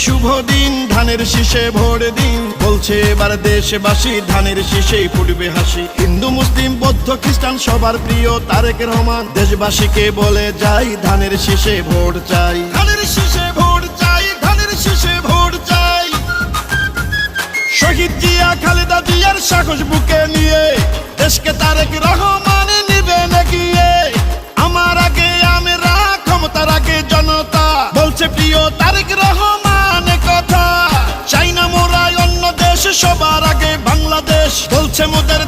শুভ দিন, ধানের শীষে ভোট দিন। বলছে এবার দেশবাসী ধানের শীষেই ফুটবে হাসি। হিন্দু মুসলিম বৌদ্ধ খ্রিস্টান সবার প্রিয় তারেক রহমান, দেশবাসীকে বলে যাই ধানের শীষে ভোট চাই। ধানের শীষে ভোট চাই, ধানের শীষে ভোট চাই। শহীদ জিয়া খালেদা জিয়ার সাহস বুকে নিয়ে দেশকে তারেক রহমান নিবে নাকিয়ে। আমার আগে আমরা, ক্ষমতার আগে জনতা, বলছে প্রিয় তারেক রহমান কথা। চাই না মোরা অন্য দেশ, সবার আগে বাংলাদেশ, বলছে মোদের